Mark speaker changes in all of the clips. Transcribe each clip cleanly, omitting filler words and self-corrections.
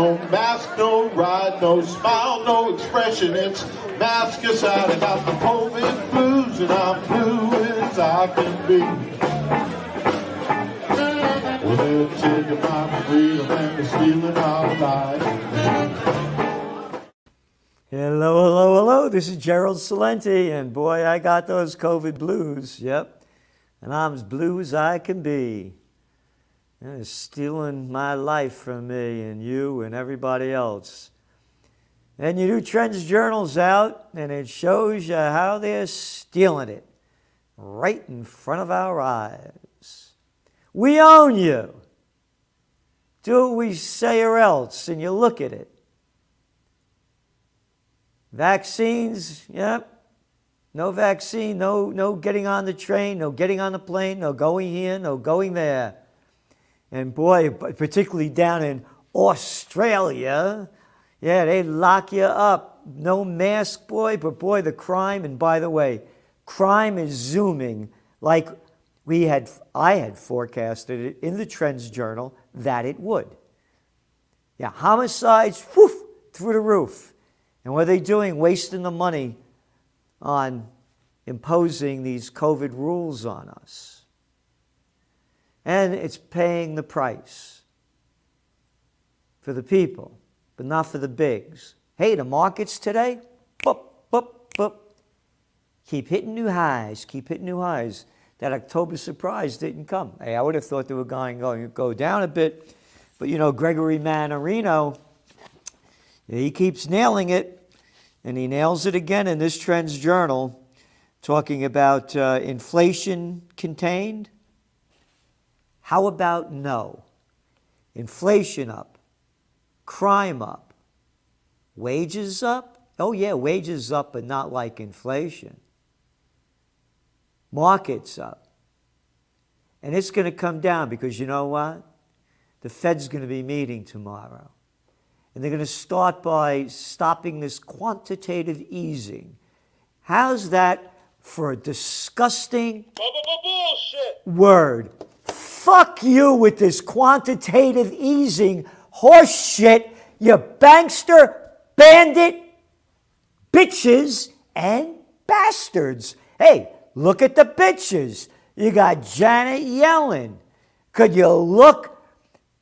Speaker 1: No mask, no ride, no smile, no expression. It's mask aside. I got the COVID blues and I'm blue as I can be. Well, they're taking my freedom and they're stealing our lives.
Speaker 2: Hello, hello, hello. This is Gerald Celente, and boy, I got those COVID blues. Yep. And I'm as blue as I can be. And it's stealing my life from me and you and everybody else. And you do Trends Journals out, and it shows you how they're stealing it right in front of our eyes. We own you. Do what we say or else, and you look at it. Vaccines, yep. No vaccine, no getting on the train, no getting on the plane, no going here, no going there. And boy, particularly down in Australia, yeah, they lock you up. No mask, boy, but boy, the crime, and by the way, crime is zooming like I had forecasted it in the Trends Journal that it would. Yeah, homicides, whoof, through the roof. And what are they doing? Wasting the money on imposing these COVID rules on us. And it's paying the price for the people, but not for the bigs. Hey, the markets today, boop, boop, boop. Keep hitting new highs, keep hitting new highs. That October surprise didn't come. Hey, I would have thought they were going to go down a bit. But, you know, Gregory Mannarino, he keeps nailing it. And he nails it again in this Trends Journal, talking about inflation contained. How about no? Inflation up, crime up, wages up? Oh yeah, wages up, but not like inflation. Markets up. And it's going to come down because you know what? The Fed's going to be meeting tomorrow. And they're going to start by stopping this quantitative easing. How's that for a disgusting
Speaker 3: bullshit
Speaker 2: word? Fuck you with this quantitative easing horse shit, you bankster, bandit, bitches, and bastards. Hey, look at the bitches. You got Janet Yellen. Could you look?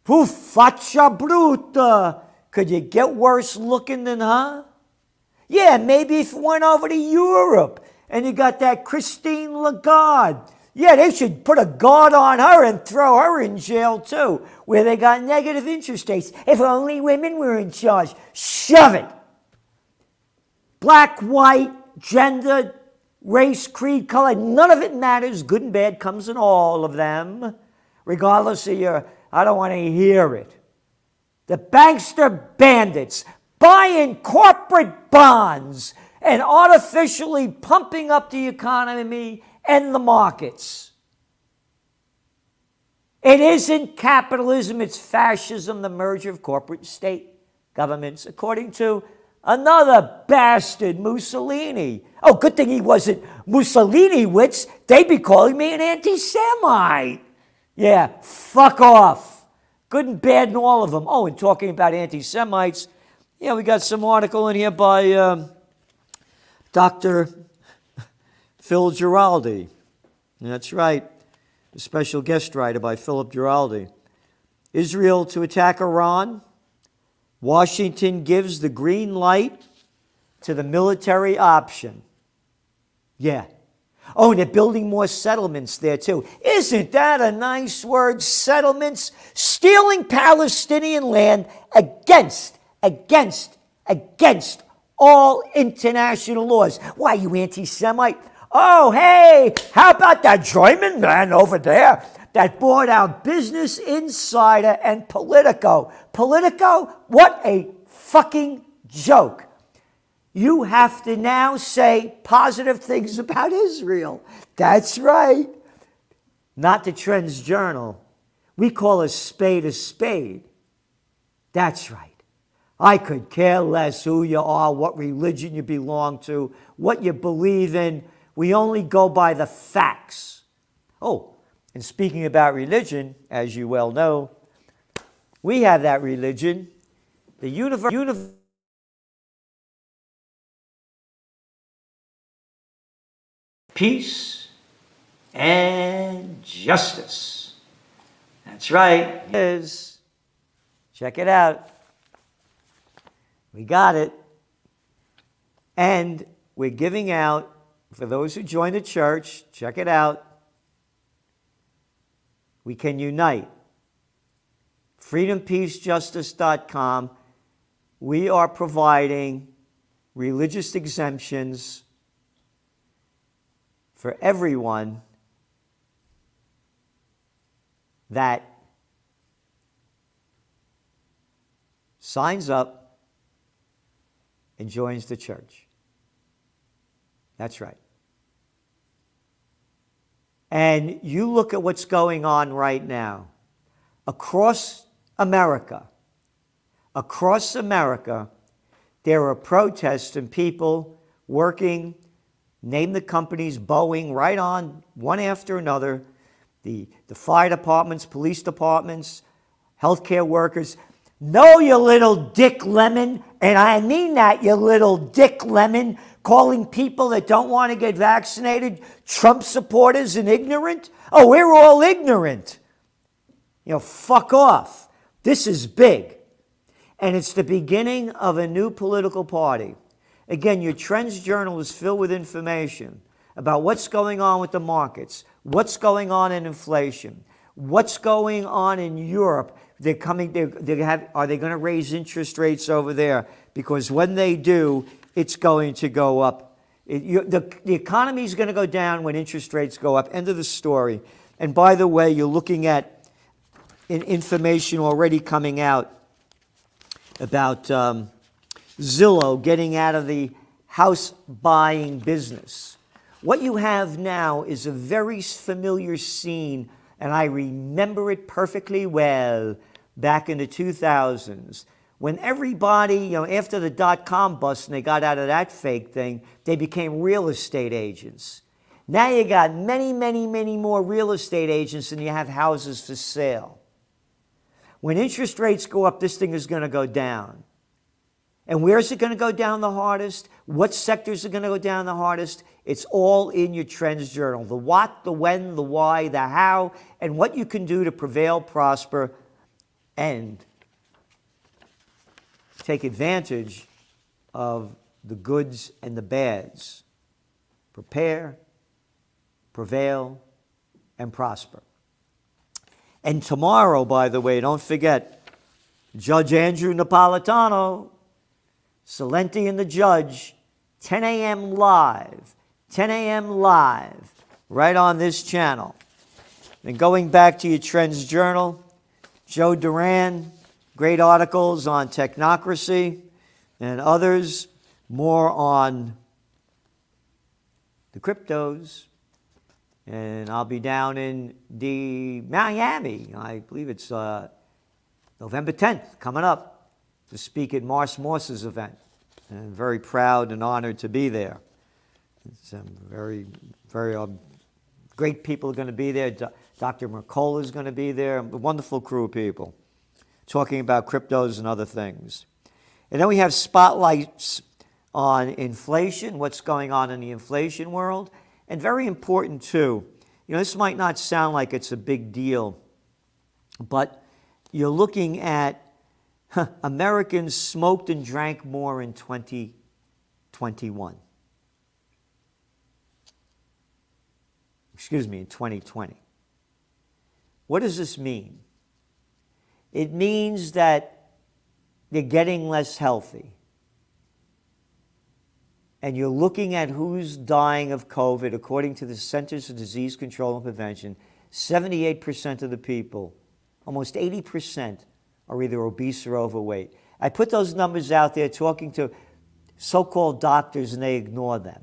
Speaker 2: Who faccia bruta? Could you get worse looking than her? Yeah, maybe if you went over to Europe and you got that Christine Lagarde. Yeah, they should put a guard on her and throw her in jail too, where they got negative interest rates. If only women were in charge. Shove it. Black, white, gender, race, creed, color, none of it matters. Good and bad comes in all of them. Regardless of your, I don't want to hear it. The bankster bandits buying corporate bonds and artificially pumping up the economy and the markets. It isn't capitalism, it's fascism, the merger of corporate state governments, according to another bastard, Mussolini. Oh, good thing he wasn't Mussolini-wits. They'd be calling me an anti-Semite. Yeah, fuck off. Good and bad in all of them. Oh, and talking about anti-Semites, yeah, we got some article in here by Dr. Phil Giraldi. That's right, a special guest writer by Philip Giraldi. Israel to attack Iran. Washington gives the green light to the military option. Yeah. Oh, and they're building more settlements there too. Isn't that a nice word, settlements? Stealing Palestinian land against all international laws. Why, you anti-Semite? Oh, hey, how about that German man over there that bought out Business Insider and Politico? Politico? What a fucking joke. You have to now say positive things about Israel. That's right. Not the Trends Journal. We call a spade a spade. That's right. I could care less who you are, what religion you belong to, what you believe in. We only go by the facts. Oh, and speaking about religion, as you well know, we have that religion The universe. Peace and justice. That's right. It is. Check it out. We got it. And we're giving out, for those who join the church, check it out. We can unite. freedompeacejustice.com. We are providing religious exemptions for everyone that signs up and joins the church. That's right. And you look at what's going on right now across America. Across America, there are protests and people working, name the companies, Boeing, right on, one after another, the fire departments, police departments, healthcare workers. No, you little Dick Lemon, and I mean that, you little Dick Lemon, calling people that don't want to get vaccinated Trump supporters and ignorant. Oh, we're all ignorant. You know, fuck off. This is big. And it's the beginning of a new political party. Again, your Trends Journal is filled with information about what's going on with the markets, what's going on in inflation, what's going on in Europe. Are they going to raise interest rates over there? Because when they do, it's going to go up. The economy is going to go down when interest rates go up. End of the story. And by the way, you're looking at information already coming out about Zillow getting out of the house buying business. What you have now is a very familiar scene, and I remember it perfectly well back in the 2000s when everybody, after the dot-com bust and they got out of that fake thing, they became real estate agents. Now you got many, many, many more real estate agents than you have houses for sale. When interest rates go up, this thing is going to go down. And where is it going to go down the hardest? What sectors are going to go down the hardest? It's all in your Trends Journal. The what, the when, the why, the how, and what you can do to prevail, prosper, and take advantage of the goods and the bads. Prepare, prevail, and prosper. And tomorrow, by the way, don't forget, Judge Andrew Napolitano, Celente and the Judge, 10 a.m. live, 10 a.m. live, right on this channel. And going back to your Trends Journal, Joe Duran, great articles on technocracy and others, more on the cryptos. And I'll be down in Miami, I believe it's November 10th, coming up, to speak at Mars Morse's event. And I'm very proud and honored to be there. It's very great people are going to be there. Dr. Mercola is going to be there. A wonderful crew of people talking about cryptos and other things. And then we have spotlights on inflation, what's going on in the inflation world. And very important, too, this might not sound like it's a big deal, but you're looking at Americans smoked and drank more in 2021. Excuse me, in 2020. What does this mean? It means that they're getting less healthy. And you're looking at who's dying of COVID, according to the Centers for Disease Control and Prevention, 78% of the people, almost 80%, are either obese or overweight. I put those numbers out there talking to so-called doctors, and they ignore them.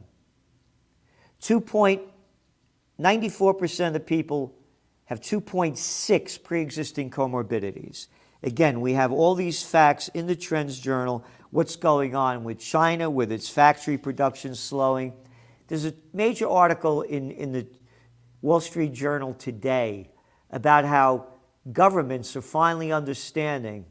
Speaker 2: 94% of the people have 2.6 pre-existing comorbidities. Again, we have all these facts in the Trends Journal. What's going on with China, with its factory production slowing. There's a major article in the Wall Street Journal today about how governments are finally understanding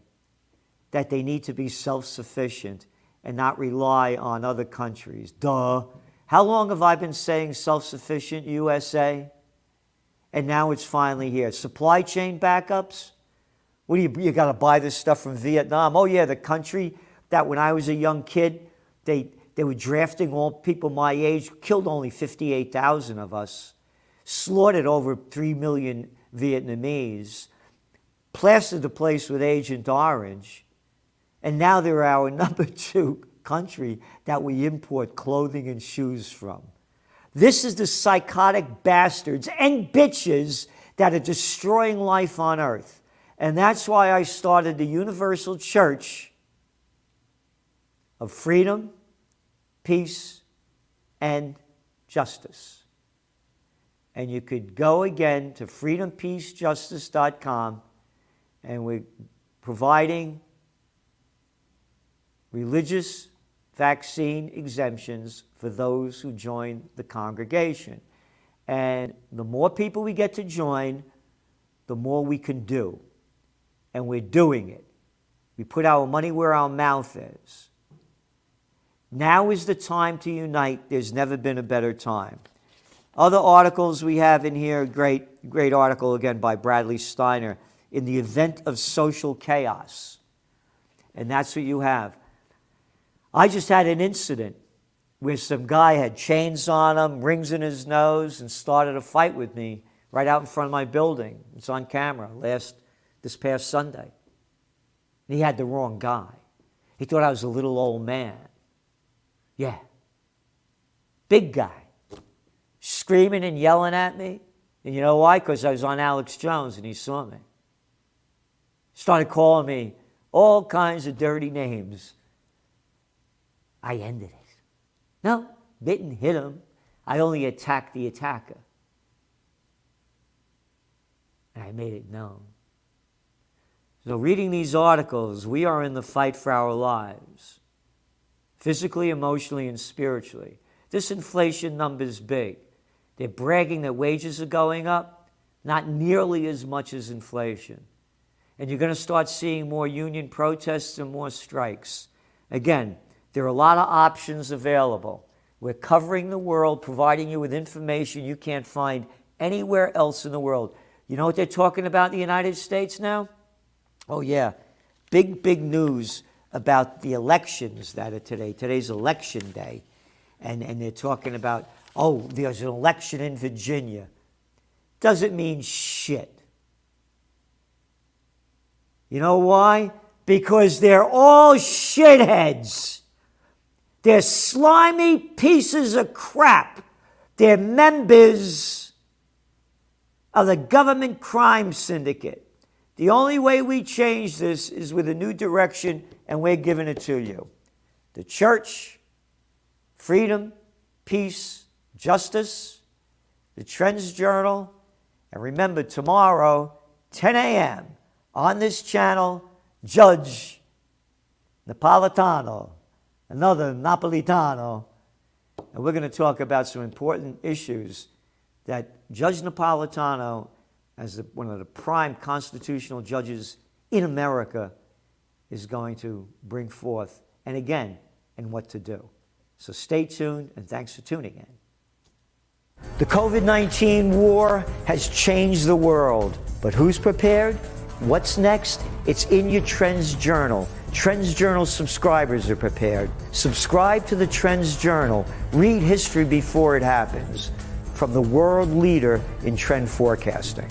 Speaker 2: that they need to be self-sufficient and not rely on other countries. Duh. How long have I been saying self-sufficient USA? And now it's finally here. Supply chain backups? What do you got to buy this stuff from Vietnam? Oh yeah, the country that when I was a young kid, they were drafting all people my age, killed only 58,000 of us, slaughtered over 3 million Vietnamese, plastered the place with Agent Orange, and now they're our number 2 country that we import clothing and shoes from. This is the psychotic bastards and bitches that are destroying life on earth. And that's why I started the Universal Church of Freedom, Peace, and Justice. And you could go again to freedompeacejustice.com, and we're providing religious vaccine exemptions for those who join the congregation. And the more people we get to join, the more we can do. And we're doing it. We put our money where our mouth is. Now is the time to unite. There's never been a better time. Other articles we have in here, great article again by Bradley Steiner, In the Event of Social Chaos. And that's what you have. I just had an incident where some guy had chains on him, rings in his nose, and started a fight with me right out in front of my building. It's on camera this past Sunday. And he had the wrong guy. He thought I was a little old man. Yeah. Big guy. Screaming and yelling at me. And you know why? Because I was on Alex Jones and he saw me. Started calling me all kinds of dirty names. I ended it. No, didn't hit him. I only attacked the attacker. And I made it known. So reading these articles, we are in the fight for our lives. Physically, emotionally, and spiritually. This inflation number is big. They're bragging that wages are going up, not nearly as much as inflation. And you're going to start seeing more union protests and more strikes. Again, there are a lot of options available. We're covering the world, providing you with information you can't find anywhere else in the world. You know what they're talking about in the United States now? Oh, yeah. Big news about the elections that are today. Today's election day. And they're talking about, oh, there's an election in Virginia. Doesn't mean shit. You know why? Because they're all shitheads. They're slimy pieces of crap. They're members of the government crime syndicate. The only way we change this is with a new direction, and we're giving it to you. The church, freedom, peace, justice, the Trends Journal, and remember tomorrow, 10 a.m., on this channel, Judge Napolitano, another Napolitano, and we're going to talk about some important issues that Judge Napolitano, as one of the prime constitutional judges in America, is going to bring forth, and again, and what to do. So stay tuned, and thanks for tuning in. The COVID-19 war has changed the world, but who's prepared? What's next? It's in your Trends Journal. Trends Journal subscribers are prepared. Subscribe to the Trends Journal. Read history before it happens. From the world leader in trend forecasting.